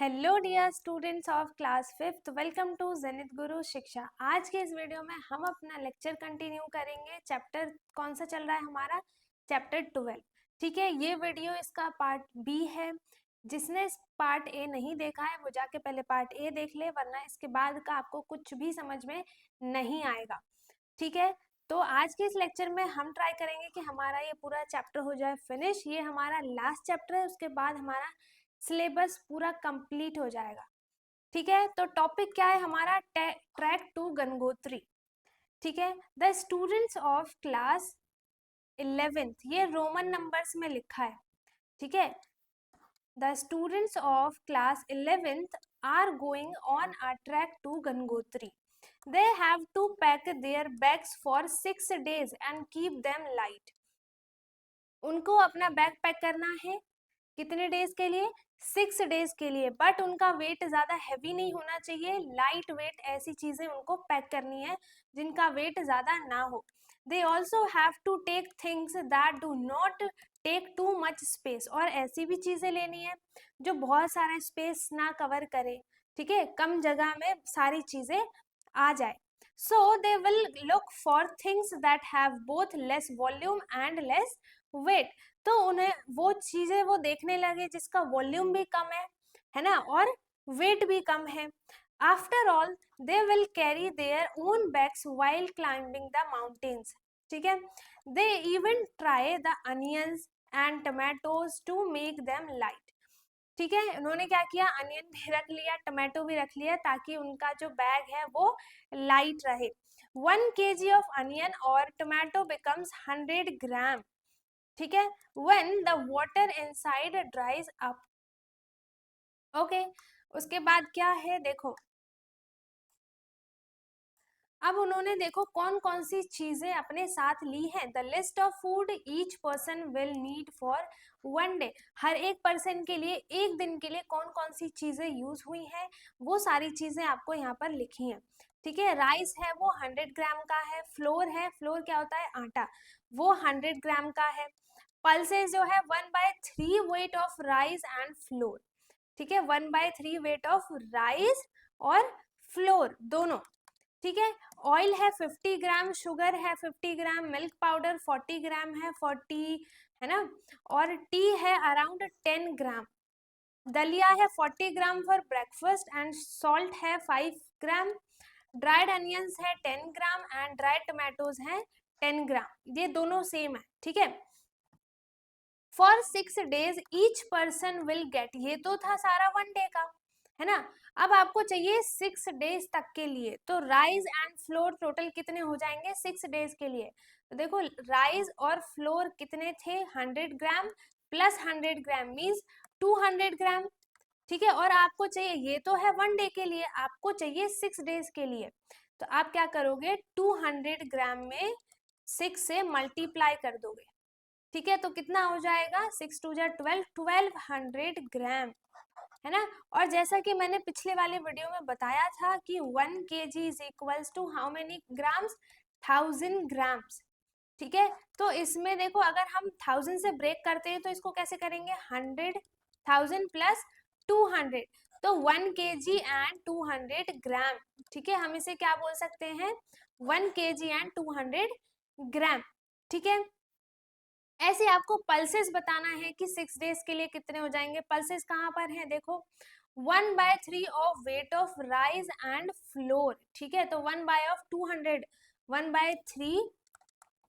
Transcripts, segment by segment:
Hello dear students of class fifth, welcome to Zenith Guru Shiksha. आज के इस वीडियो में हम अपना लेक्चर कंटिन्यू करेंगे। चैप्टर कौन सा चल रहा है हमारा? चैप्टर 12। ठीक है, ये वीडियो इसका पार्ट बी है। जिसने पार्ट ए नहीं देखा है वो जाके पहले पार्ट ए देख ले, वरना इसके बाद का आपको कुछ भी समझ में नहीं आएगा। ठीक है, तो आज के इस लेक्चर में हम ट्राई करेंगे कि हमारा ये पूरा चैप्टर हो जाए फिनिश। ये हमारा लास्ट चैप्टर है, उसके बाद हमारा सिलेबस पूरा कंप्लीट हो जाएगा। ठीक है, तो टॉपिक क्या है हमारा? Trek to Gangotri. ठीक है, the students of class 11th, ये रोमन नंबर्स में लिखा है। ठीक है, the students of class 11th are going on a trek to Gangotri. They have to pack their bags for 6 days and keep them light. उनको अपना बैग पैक करना है कितने डेज के लिए? 6 डेज के लिए। बट उनका वेट ज्यादा हैवी नहीं होना चाहिए, लाइट वेट ऐसी चीजें उनको पैक करनी है जिनका वेट ज्यादा ना हो। They also have to take things that do not take too much space, और ऐसी भी चीजें लेनी है जो बहुत सारा स्पेस ना कवर करे। ठीक है, कम जगह में सारी चीजें आ जाए। So they will look for things that have both less volume and less weight. तो उन्हें वो चीजें वो देखने लगे जिसका वॉल्यूम भी कम है ना, और वेट भी कम है। After all they will carry their own bags while climbing the mountains. ठीक है, they even try the onions and tomatoes to make them light. ठीक है, उन्होंने क्या किया? अनियन भी रख लिया, टमाटो भी रख लिया, ताकि उनका जो बैग है वो लाइट रहे। 1 kg ऑफ अनियन और टमाटो बिकम्स 100 ग्राम। ठीक है, when the water inside dries up। Okay, उसके बाद क्या है देखो, अब उन्होंने देखो कौन कौन सी चीजें अपने साथ ली हैं। The list of food each person will need for 1 day. हर एक पर्सन के लिए एक दिन के लिए कौन कौन सी चीजें यूज हुई हैं वो सारी चीजें आपको यहाँ पर लिखी हैं। ठीक है, राइस है वो 100 ग्राम का है। फ्लोर है, फ्लोर क्या होता है? आटा, वो 100 ग्राम का है। पल्सेस जो है 1/3 weight of rice and floor. ठीक है, 1/3 वेट ऑफ राइस और फ्लोर दोनों। ठीक है, ऑयल है 50 ग्राम, शुगर है 50 ग्राम, मिल्क पाउडर 40 ग्राम है, 40 है ना, और टी है अराउंड 10 ग्राम। दलिया है 40 gram for breakfast and salt है 5 ग्राम। ड्राइड अनियंस है 10 ग्राम एंड ड्राइड टमाटोज है 10 ग्राम। ये दोनों सेम है। ठीक है, for 6 days each person will get, ये तो था सारा 1 डे का, है ना। अब आपको चाहिए 6 डेज तक के लिए, तो राइस एंड फ्लोर टोटल कितने हो जाएंगे 6 डेज के लिए? तो देखो, राइस और फ्लोर कितने थे? 100 ग्राम प्लस 100 ग्राम मीन्स 200 ग्राम। ठीक है, और आपको चाहिए, ये तो है 1 डे के लिए, आपको चाहिए 6 डेज के लिए। तो आप क्या करोगे? 200 ग्राम में 6 से मल्टीप्लाई कर दोगे। ठीक है, तो कितना हो जाएगा? 6 2 जा 12, 1200 ग्राम, है ना। और जैसा कि मैंने पिछले वाले वीडियो में बताया था कि 1 kg is equals to how many grams? 1000 grams. ठीक है, तो इसमें देखो, अगर हम 1000 से ब्रेक करते हैं तो इसको कैसे करेंगे? 100,000 प्लस 200, तो 1 kg एंड 200 ग्राम। ठीक है, हम इसे क्या बोल सकते हैं? 1 kg एंड 200 ग्राम। ठीक है, ऐसे आपको पल्सेस बताना है कि 6 डेज के लिए कितने हो जाएंगे। पल्सेस कहाँ पर हैं देखो, 1/3 of weight of rice and floor. ठीक है, तो 1/200, 1/3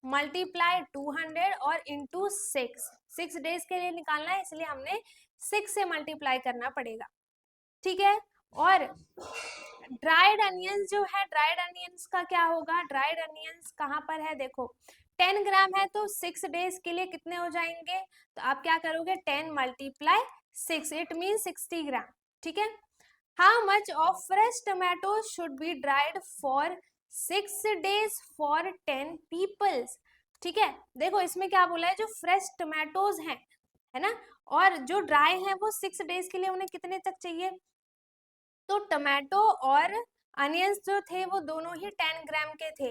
मल्टीप्लाई 200 और इंटू 6 डेज के लिए निकालना है, इसलिए हमने 6 से मल्टीप्लाई करना पड़ेगा। ठीक है, और ड्राइड अनियंस जो है, ड्राइड अनियंस का क्या होगा? ड्राइड अनियंस कहाँ पर है देखो, 10 ग्राम है, तो 6 डेज के लिए कितने हो जाएंगे? तो आप क्या करोगे? 10 मल्टीप्लाई 6, इट मीन 60 ग्राम। ठीक है, how much of fresh tomato should be dried for 6 days for 10 peoples. ठीक है, देखो इसमें क्या बोला है, जो फ्रेश टमाटोज हैं, है ना, और जो ड्राई हैं वो 6 डेज के लिए उन्हें कितने तक चाहिए? तो टमाटो और अनियंस जो थे वो दोनों ही 10 ग्राम के थे,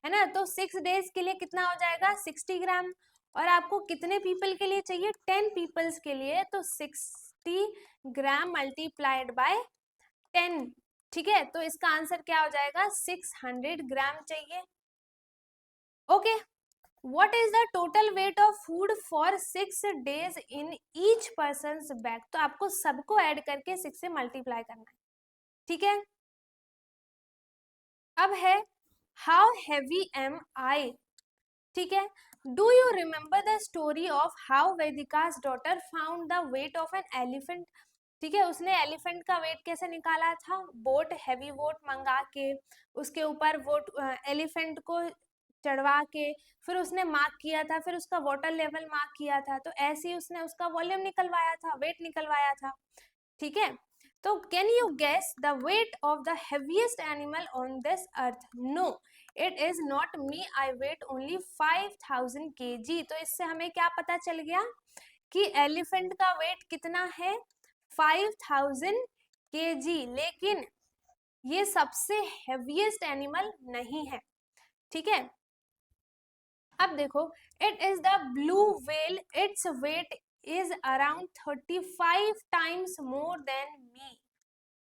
है ना। तो 6 डेज के लिए कितना हो जाएगा? 60 ग्राम। और आपको कितने पीपल के लिए चाहिए? 10 पीपल्स के लिए, तो 6 ग्राम मल्टीप्लाइड बाय 10, ठीक है। तो इसका आंसर क्या हो जाएगा, 600 ग्राम चाहिए। Okay, what is the total weight of food for 6 days in each persons bag. तो आपको सबको ऐड करके 6 से मल्टीप्लाई करना है, ठीक है। अब है हाउ हैवी एम आई, ठीक है। Do you remember the story of how Vedika's daughter found the weight of an elephant, ठीक है। उसने एलिफेंट का वेट कैसे निकाला था, बोट, हैवी बोट मंगा के उसके ऊपर वोट एलिफेंट को चढ़वा के फिर उसने मार्क किया था, फिर उसका वाटर लेवल मार्क किया था, तो ऐसे ही उसने उसका वॉल्यूम निकलवाया था, वेट निकलवाया था, ठीक है। तो can you guess the weight of the heaviest animal on this earth. No, it is not me, I weight only 5000 kg। तो इससे हमें क्या पता चल गया कि एलिफेंट का वेट कितना है, 5000 kg, लेकिन ये सबसे हेवीएस्ट एनिमल नहीं है, ठीक है। अब देखो, it is the blue whale, its weight is around 35 times more than me,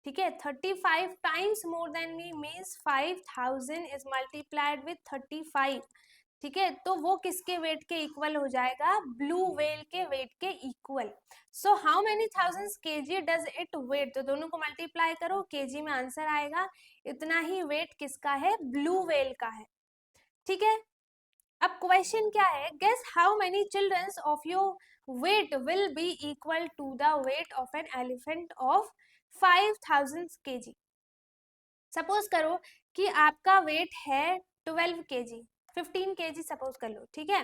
ठीक है। 35 times more than me means 5000 is multiplied with 35, ठीक है। तो वो किसके वेट के इक्वल हो जाएगा, ब्लू व्हेल के वेट के equal. So how many thousands kg does it weight, तो दोनों को मल्टीप्लाई करो, केजी में आंसर आएगा, इतना ही वेट किसका है, ब्लू व्हेल का है, ठीक है। अब क्वेश्चन क्या है, guess how many childrens of your weight will be equal to the weight of an elephant of 5000 kg। Suppose करो कि आपका वेट है 12 kg, 15 kg सपोज कर लो, ठीक है।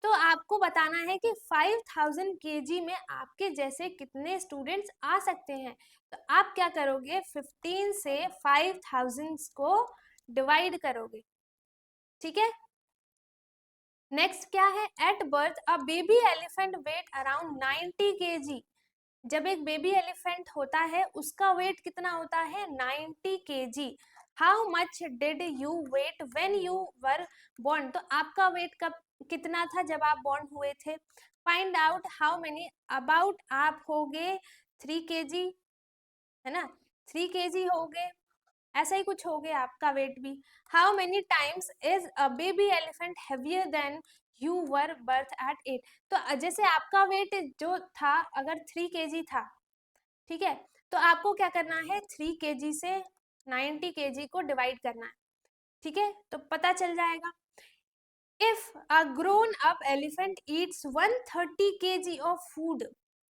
तो आपको बताना है कि 5000 kg में आपके जैसे कितने स्टूडेंट्स आ सकते हैं। तो आप क्या करोगे, 15 से 5000 को डिवाइड करोगे, ठीक है। नेक्स्ट क्या है, at birth a baby elephant weight around 90 kg। जब एक बेबी एलिफेंट होता है उसका वेट कितना होता है, 90 kg। How much did you weight when you were born, तो आपका वेट कब कितना था जब आप बोर्न हुए थे। Find out how many, about आप हो गए 3 kg, है ना, 3 kg हो गए, ऐसा ही कुछ हो गया आपका वेट भी। How many times is a baby elephant heavier than you were birth eight 8। तो जैसे आपका वेट जो था अगर 3 kg था, ठीक है, तो आपको क्या करना है, 3 kg से 90 kg को डिवाइड करना है, ठीक है, तो पता चल जाएगा। If a grown up elephant Yeats 130 kg of food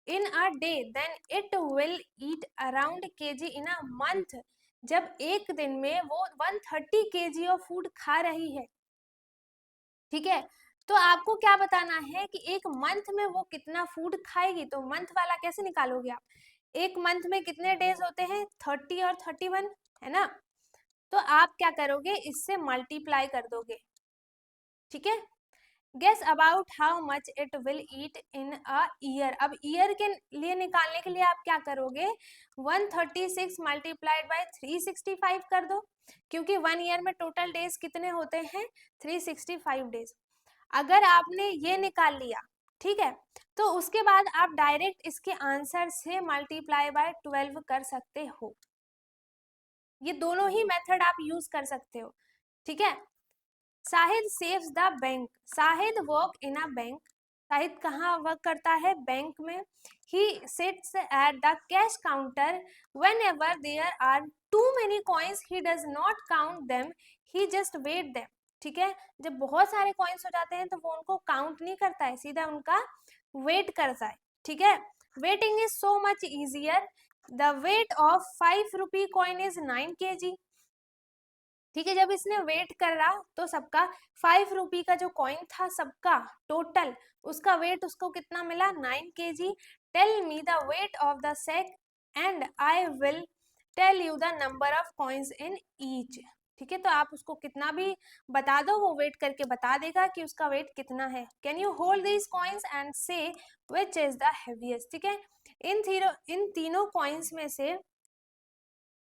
in a day then it will eat around kg in a month। जब एक दिन में वो 130 kg ऑफ फूड खा रही है, ठीक है, तो आपको क्या बताना है कि एक मंथ में वो कितना फूड खाएगी। तो मंथ वाला कैसे निकालोगे आप, एक मंथ में कितने डेज होते हैं, 30 और 31, है ना। तो आप क्या करोगे, इससे मल्टीप्लाई कर दोगे, ठीक है। Guess about how much it will eat in a year. अब ईयर के लिए निकालने के लिए आप क्या करोगे, 136 मल्टीप्लाइड बाय 365 कर दो, क्योंकि 1 ईयर में टोटल डेज कितने होते हैं, 365 डेज। अगर आपने ये निकाल लिया, ठीक है, तो उसके बाद आप डायरेक्ट इसके आंसर से मल्टीप्लाई बाय 12 कर सकते हो। ये दोनों ही मेथड आप यूज कर सकते हो, ठीक है। Shahid saves the bank, Shahid work in a bank, Shahid कहाँ वर्क करता है, बैंक में। He sits at the cash counter whenever there are too many coins he does not count them, he just wait them, ठीक है। जब बहुत सारे कॉइन्स हो जाते हैं तो वो उनको काउंट नहीं करता है, सीधा उनका वेट करता है, ठीक है। Waiting is so much easier, the weight of 5 rupee coin is 9 kg, ठीक है। जब इसने वेट कर रहा तो सबका 5 रुपी का जो कॉइन था सबका टोटल, उसका वेट उसको कितना मिला, 9 kg। Tell me the weight of the sack and I will tell you the number of coins in each, ठीक है। तो आप उसको कितना भी बता दो, वो वेट करके बता देगा कि उसका वेट कितना है। Can you hold these coins and से विच इज द हेवीएस्ट, ठीक है। इन तीनों कॉइन्स में से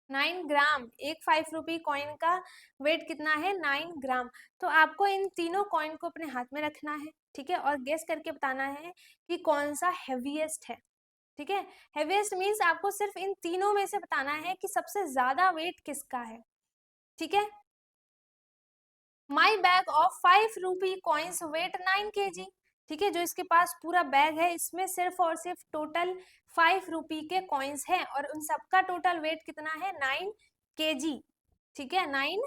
9 ग्राम, एक 5 रुपी कॉइन का वेट कितना है, 9 ग्राम। तो आपको इन तीनों कॉइन को अपने हाथ में रखना है, ठीक है, और गेस करके बताना है कि कौन सा हेवीएस्ट है। ठीक है, हेवीएस्ट मीन्स आपको सिर्फ इन तीनों में से बताना है कि सबसे ज्यादा वेट किसका है। ठीक है, my bag of 5 rupee coins weight 9 kg। ठीक है, जो इसके पास पूरा बैग है इसमें सिर्फ और सिर्फ टोटल 5 रुपी के कॉइन्स हैं और उन सबका टोटल वेट कितना है 9 kg। ठीक है, 9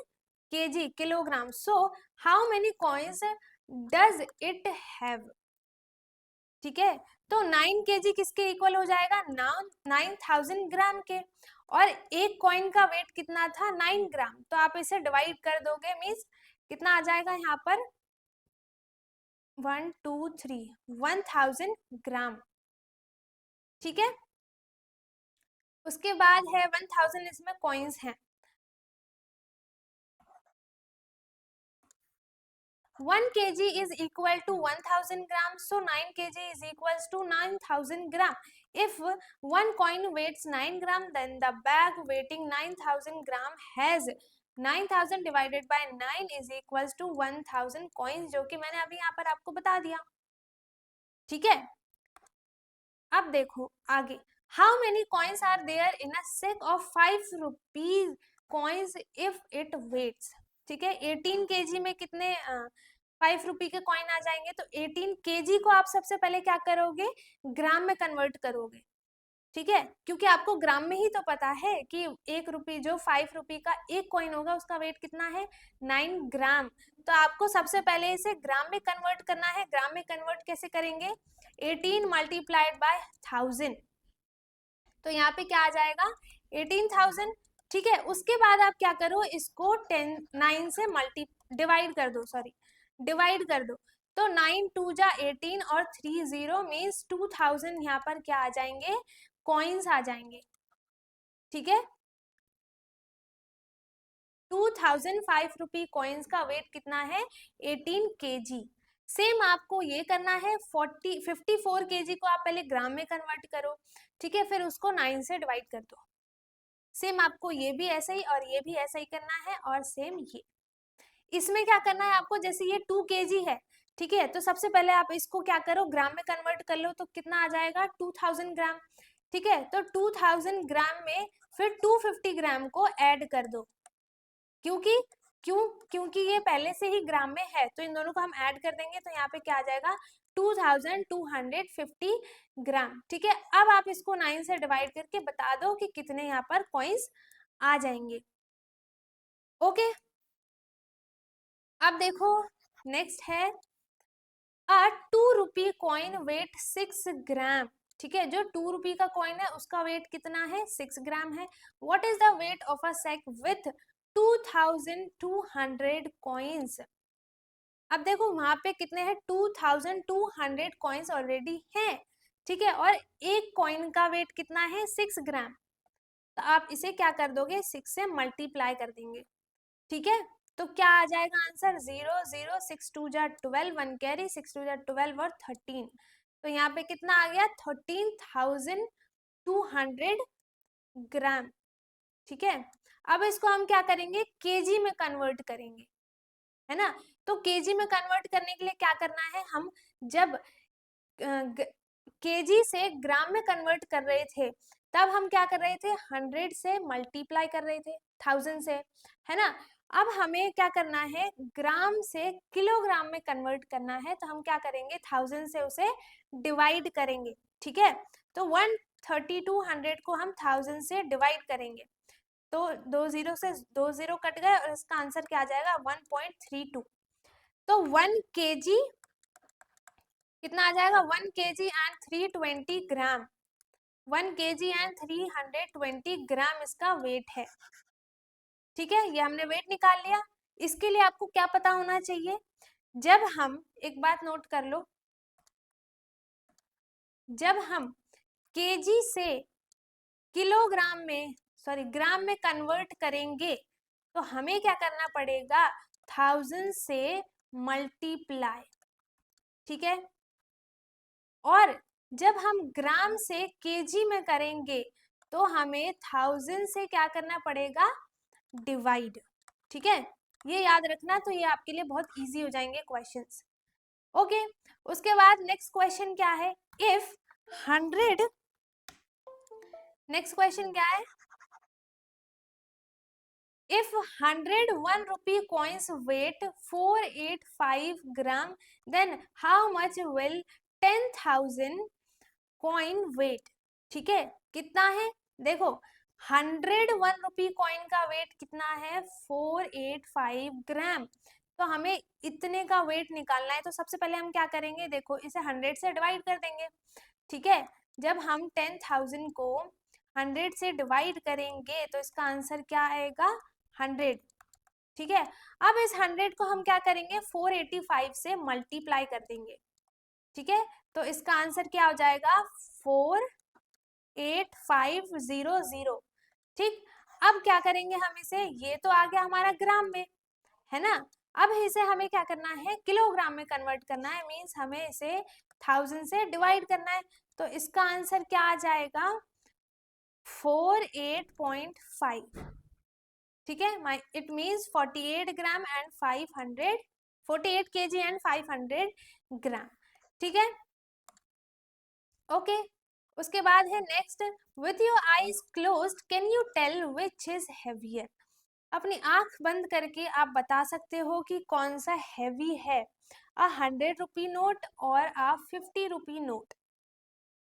kg kilogram. So how many coins does it have. ठीक है, तो 9 kg किसके इक्वल हो जाएगा 9000 ग्राम के, और एक कॉइन का वेट कितना था 9 ग्राम, तो आप इसे डिवाइड कर दोगे मीन्स कितना आ जाएगा यहाँ पर 1 2 3 1000 ग्राम। ठीक है, उसके बाद है 1000 इसमें कॉइन्स हैं। 1 kg is equal to 1000 grams, so 9 kg is equals to 9000 gram. If one coin weighs 9 gram, then the bag weighing 9000 gram has 9000 divided by 9 is equals to 1000 coins, जो कि मैंने अभी यहाँ पर आपको बता दिया। ठीक है, अब देखो आगे, how many coins are there in a set of 5 rupees coins if it weights. ठीक है, 18 kg में कितने 5 रुपी के कॉइन आ जाएंगे, तो 18 kg को आप सबसे पहले क्या करोगे ग्राम में कन्वर्ट करोगे। ठीक है, क्योंकि आपको ग्राम में ही तो पता है कि 1 रुपी जो 5 रुपी का एक कॉइन होगा उसका वेट कितना है 9 ग्राम, तो आपको सबसे पहले इसे ग्राम में कन्वर्ट करना है। ग्राम में कन्वर्ट कैसे करेंगे 18 मल्टीप्लाइड बाय 1000, तो यहाँ पे क्या आ जाएगा 18,000। ठीक है, उसके बाद आप क्या करो इसको 9 से डिवाइड कर दो, सॉरी डिवाइड कर दो, तो 9 2 जा 18 और 3 0 मीन्स 2000 यहाँ पर क्या आ जाएंगे कॉइन्स आ जाएंगे। ठीक है, 2000 5 रुपी कॉइन्स का वेट कितना है 18 kg। सेम आपको ये करना है 54 kg को आप पहले ग्राम में कन्वर्ट करो। ठीक है, फिर उसको 9 से डिवाइड कर दो। सेम आपको ये भी ऐसे ही और ये भी ऐसा ही करना है, और सेम ये इसमें क्या करना है आपको, जैसे ये 2 kg है। ठीक है, तो सबसे पहले आप इसको क्या करो ग्राम में कन्वर्ट कर लो, तो कितना आ जाएगा 2000 ग्राम। ठीक है, तो 2000 ग्राम में फिर 250 ग्राम को ऐड कर दो, क्योंकि क्योंकि ये पहले से ही ग्राम में है, तो इन दोनों को हम ऐड कर देंगे, तो यहाँ पे क्या आ जाएगा 2250 ग्राम। ठीक है, अब आप इसको 9 से डिवाइड करके बता दो कि कितने यहाँ पर कॉइन्स आ जाएंगे। ओके, अब देखो नेक्स्ट है अ 2 रुपी कॉइन वेट 6 ग्राम। ठीक है, जो 2 रुपी का कॉइन है उसका वेट कितना है 6 ग्राम है। What is the weight of a sack with 2200 coins. अब देखो वहां पे कितने हैं 2200 कॉइन्स ऑलरेडी हैं। ठीक है, और एक कॉइन का वेट कितना है 6 ग्राम, तो आप इसे क्या कर दोगे 6 से मल्टीप्लाई कर देंगे। ठीक है, तो क्या आ जाएगा आंसर 0 0 6 2 जा 12 1 कैरी 6 2 जा 12 और 13, तो यहाँ पे कितना आ गया 13,200 ग्राम। ठीक है, अब इसको हम क्या करेंगे केजी में कन्वर्ट करेंगे, है ना। तो केजी में कन्वर्ट करने के लिए क्या करना है, हम जब केजी से ग्राम में कन्वर्ट कर रहे थे तब हम क्या कर रहे थे 100 से मल्टीप्लाई कर रहे थे 1000 से, है ना। अब हमें क्या करना है ग्राम से किलोग्राम में कन्वर्ट करना है, तो हम क्या करेंगे 1000 से उसे डिवाइड करेंगे। ठीक है, तो 13200 को हम 1000 से डिवाइड करेंगे, तो 2 0 से 2 0 कट गए और इसका आंसर क्या आ जाएगा 1.32। तो 1 kg कितना आ जाएगा 1 kg and 320 gram, 1 kg and 320 ग्राम इसका वेट है। ठीक है, ये हमने वेट निकाल लिया। इसके लिए आपको क्या पता होना चाहिए, जब हम एक बात नोट कर लो, जब हम केजी से किलोग्राम में सॉरी ग्राम में कन्वर्ट करेंगे तो हमें क्या करना पड़ेगा 1000 से मल्टीप्लाई। ठीक है, और जब हम ग्राम से केजी में करेंगे तो हमें 1000 से क्या करना पड़ेगा डिवाइड। ठीक है, ये याद रखना, तो ये आपके लिए बहुत इजी हो जाएंगे क्वेश्चंस। ओके, उसके बाद नेक्स्ट क्वेश्चन क्या है, इफ 100 नेक्स्ट क्वेश्चन क्या है? If 101 rupee coins weight 485 gram, then how much will 10,000 coin weight? ठीक है, कितना है? देखो 101 रुपी कॉइन का वेट कितना है? 485 ग्राम। तो हमें इतने का वेट निकालना है, तो सबसे पहले हम क्या करेंगे? देखो इसे 100 से डिवाइड कर देंगे। ठीक है, जब हम 10,000 को 100 से डिवाइड करेंगे तो इसका आंसर क्या आएगा? 100। ठीक है, अब इस 100 को हम क्या करेंगे? 485 से मल्टीप्लाई कर देंगे। ठीक है, तो इसका आंसर क्या हो जाएगा? 48500। ठीक, अब क्या करेंगे हम इसे? ये तो आ गया हमारा ग्राम में, है ना? अब इसे हमें क्या करना है? किलोग्राम में कन्वर्ट करना है, मीन्स हमें इसे 1000 से डिवाइड करना है। तो इसका आंसर क्या आ जाएगा? 48.5। ठीक है, it means 48 gram and 500, 48 kg and 500 gram. ठीक है, ओके। उसके बाद है next, with your eyes closed can you tell which is heavier? अपनी आंख बंद करके आप बता सकते हो कि कौन सा हैवी है, 100 रुपी नोट और 50 रुपी नोट।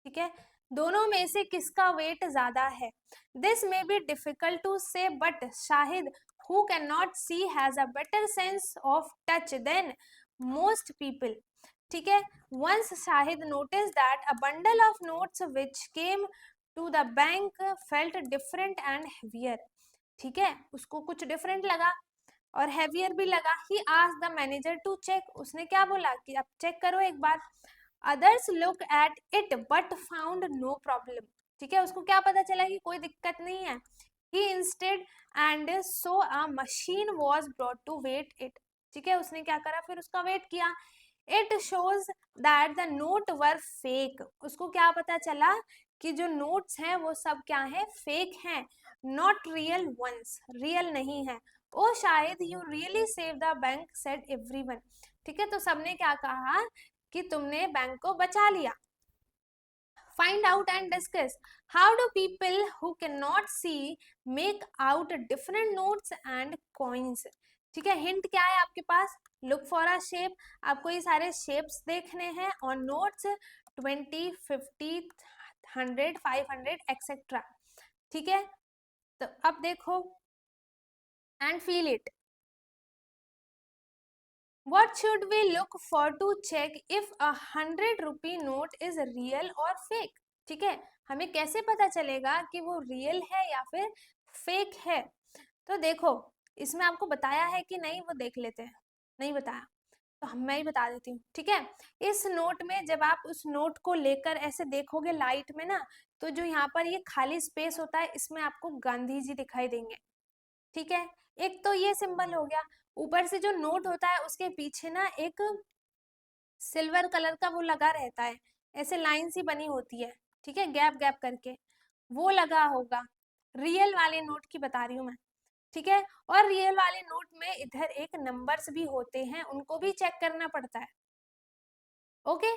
ठीक है, दोनों में से किसका वेट ज्यादा है? This may be difficult to say, but Shahid who can not see has a better sense of touch than most people. ठीक है, once Shahid noticed that a bundle of notes which came to the bank felt different and heavier। ठीक है, उसको कुछ different लगा और heavier भी लगा। He asked the manager to check। उसने क्या बोला कि अब चेक करो एक बार। Others looked at it but found no problem। ठीक है, उसको क्या पता चला कि कोई दिक्कत नहीं है। He instead and so a machine was brought to weight it। ठीक है, उसने क्या करा? फिर उसका वेट किया। It shows that the note were fake। उसको क्या पता चला कि जो नोट्स हैं वो सब क्या है? फेक हैं, नॉट रियल वंस, रियल नहीं है। ओ शायद you really save the bank, said everyone. ठीक है, तो सबने क्या कहा कि तुमने बैंक को बचा लिया। Find out and discuss how do people who cannot see make out different notes and coins। ठीक है, हिंट क्या है आपके पास? Look for a shape. आपको ये सारे शेप्स देखने हैं ऑन नोट्स 20, 50, 100, 500 एक्सेट्रा। ठीक है, तो अब देखो and feel it. What should we look for to check if 100 rupee note is real or fake? ठीक है, हमें कैसे पता चलेगा कि वो रियल है या फिर फेक है? तो देखो इसमें आपको बताया है कि नहीं, वो देख लेते हैं। नहीं बताया तो मैं ही बता देती हूँ। ठीक है, इस नोट में जब आप उस नोट को लेकर ऐसे देखोगे लाइट में ना, तो जो यहाँ पर ये खाली स्पेस होता है इसमें आपको गांधी जी दिखाई देंगे। ठीक है, एक तो ये सिंबल हो गया। ऊपर से जो नोट होता है उसके पीछे ना एक सिल्वर कलर का वो लगा रहता है, ऐसे लाइन सी बनी होती है। ठीक है, गैप गैप करके वो लगा होगा। रियल वाले नोट की बता रही हूँ मैं। ठीक है, और रियल वाले नोट में इधर एक नंबर्स भी होते हैं, उनको भी चेक करना पड़ता है। ओके,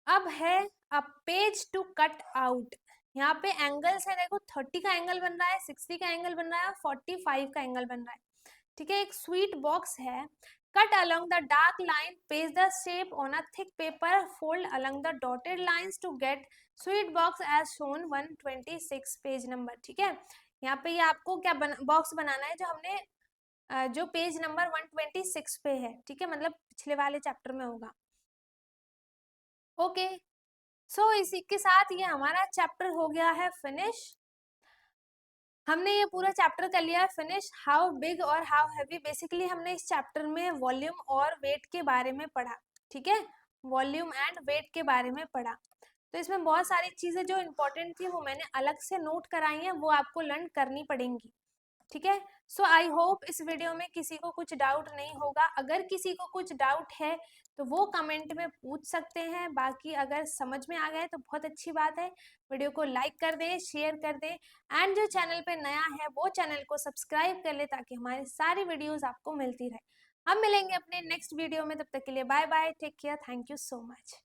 अब है a page to cut out. यहाँ पे एंगल्स है, देखो 30 का एंगल बन रहा है, 60 का एंगल बन रहा है, 45 का एंगल बन रहा है। ठीक है, एक स्वीट बॉक्स है। Cut along the dark line, paste the shape on a thick paper, fold along the dotted lines to get sweet box as shown 126 page number. ठीक है, यहाँ पे ये आपको क्या बॉक्स बनाना है जो हमने जो पेज नंबर 126 पे है। ठीक है, मतलब पिछले वाले चैप्टर में होगा। ओके, सो इसी के साथ ये हमारा चैप्टर हो गया है फिनिश। हमने ये पूरा चैप्टर कर लिया है फिनिश। हाउ बिग और हाउ हैवी, बेसिकली हमने इस चैप्टर में वॉल्यूम और वेट के बारे में पढ़ा। ठीक है, वॉल्यूम एंड वेट के बारे में पढ़ा। तो इसमें बहुत सारी चीजें जो इम्पोर्टेंट थी वो मैंने अलग से नोट कराई हैं, वो आपको लर्न करनी पड़ेंगी। ठीक है, सो आई होप इस वीडियो में किसी को कुछ डाउट नहीं होगा। अगर किसी को कुछ डाउट है तो वो कमेंट में पूछ सकते हैं, बाकी अगर समझ में आ गए तो बहुत अच्छी बात है। वीडियो को लाइक कर दे, शेयर कर दे, एंड जो चैनल पे नया है वो चैनल को सब्सक्राइब कर ले ताकि हमारी सारी वीडियोस आपको मिलती रहे। हम मिलेंगे अपने नेक्स्ट वीडियो में, तब तक के लिए bye bye, take care, thank you so much.